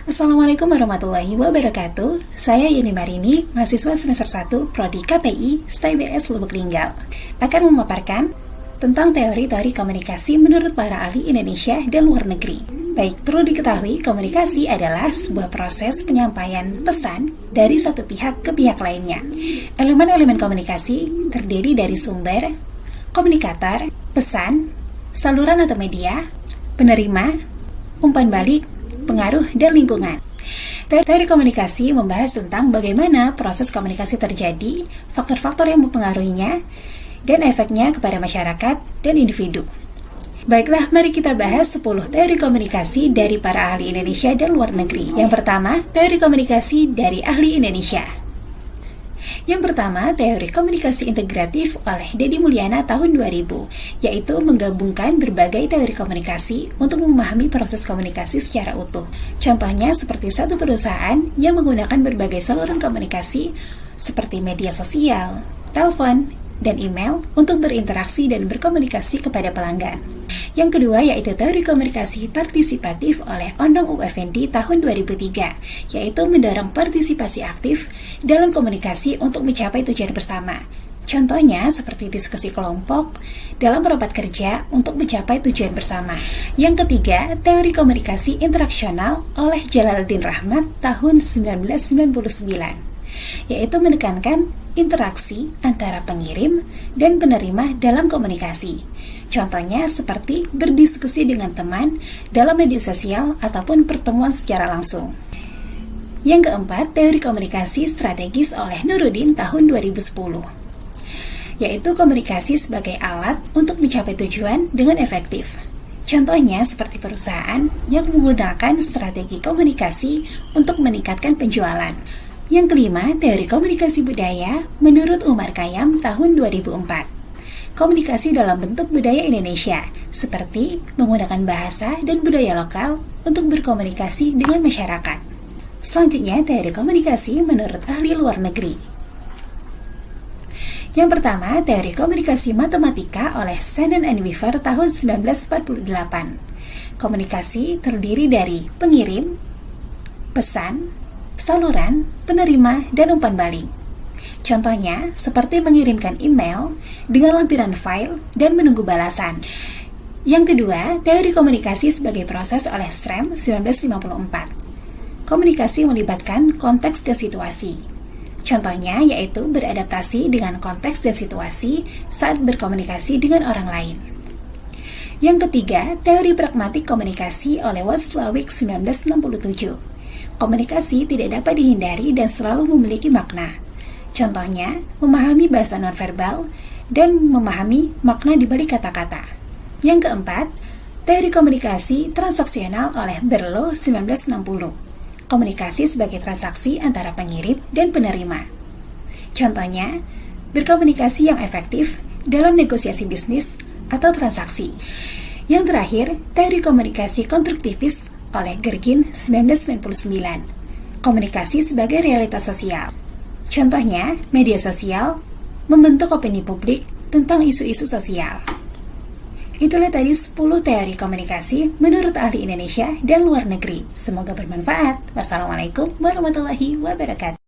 Assalamualaikum warahmatullahi wabarakatuh. Saya Yeni Marini, mahasiswa semester 1 Prodi KPI STIBS Lubuk Linggau, akan memaparkan tentang teori-teori komunikasi menurut para ahli Indonesia dan luar negeri. Baik, perlu diketahui, komunikasi adalah sebuah proses penyampaian pesan dari satu pihak ke pihak lainnya. Elemen-elemen komunikasi terdiri dari sumber, komunikator, pesan, saluran atau media, penerima, umpan balik, pengaruh, dan lingkungan. Teori komunikasi membahas tentang bagaimana proses komunikasi terjadi, faktor-faktor yang mempengaruhinya, dan efeknya kepada masyarakat dan individu. Baiklah, mari kita bahas 10 teori komunikasi dari para ahli Indonesia dan luar negeri. Yang pertama, teori komunikasi dari ahli Indonesia. Yang pertama, teori komunikasi integratif oleh Deddy Mulyana tahun 2000, yaitu menggabungkan berbagai teori komunikasi untuk memahami proses komunikasi secara utuh. Contohnya seperti satu perusahaan yang menggunakan berbagai saluran komunikasi seperti media sosial, telepon, dan email untuk berinteraksi dan berkomunikasi kepada pelanggan. Yang kedua yaitu teori komunikasi partisipatif oleh Ondong U. Effendi tahun 2003, yaitu mendorong partisipasi aktif dalam komunikasi untuk mencapai tujuan bersama. Contohnya seperti diskusi kelompok dalam rapat kerja untuk mencapai tujuan bersama. Yang ketiga, teori komunikasi interaksional oleh Jalaluddin Rahmat tahun 1999. Yaitu menekankan interaksi antara pengirim dan penerima dalam komunikasi. Contohnya seperti berdiskusi dengan teman dalam media sosial ataupun pertemuan secara langsung. Yang keempat, teori komunikasi strategis oleh Nuruddin tahun 2010, yaitu komunikasi sebagai alat untuk mencapai tujuan dengan efektif. Contohnya seperti perusahaan yang menggunakan strategi komunikasi untuk meningkatkan penjualan. Yang kelima, teori komunikasi budaya menurut Umar Khayyam tahun 2004. Komunikasi dalam bentuk budaya Indonesia, seperti menggunakan bahasa dan budaya lokal untuk berkomunikasi dengan masyarakat. Selanjutnya, teori komunikasi menurut ahli luar negeri. Yang pertama, teori komunikasi matematika oleh Shannon and Weaver tahun 1948. Komunikasi terdiri dari pengirim, pesan, saluran, penerima, dan umpan balik. Contohnya, seperti mengirimkan email dengan lampiran file dan menunggu balasan. Yang kedua, teori komunikasi sebagai proses oleh Schramm 1954. Komunikasi melibatkan konteks dan situasi. Contohnya yaitu beradaptasi dengan konteks dan situasi saat berkomunikasi dengan orang lain. Yang ketiga, teori pragmatik komunikasi oleh Watzlawick 1967. Komunikasi tidak dapat dihindari dan selalu memiliki makna. Contohnya, memahami bahasa nonverbal dan memahami makna di balik kata-kata. Yang keempat, teori komunikasi transaksional oleh Berlo 1960. Komunikasi sebagai transaksi antara pengirim dan penerima. Contohnya, berkomunikasi yang efektif dalam negosiasi bisnis atau transaksi. Yang terakhir, teori komunikasi konstruktivis oleh Gergin 1999. Komunikasi sebagai realitas sosial. Contohnya, media sosial membentuk opini publik tentang isu-isu sosial. Itulah tadi 10 teori komunikasi menurut ahli Indonesia dan luar negeri. Semoga bermanfaat. Wassalamualaikum warahmatullahi wabarakatuh.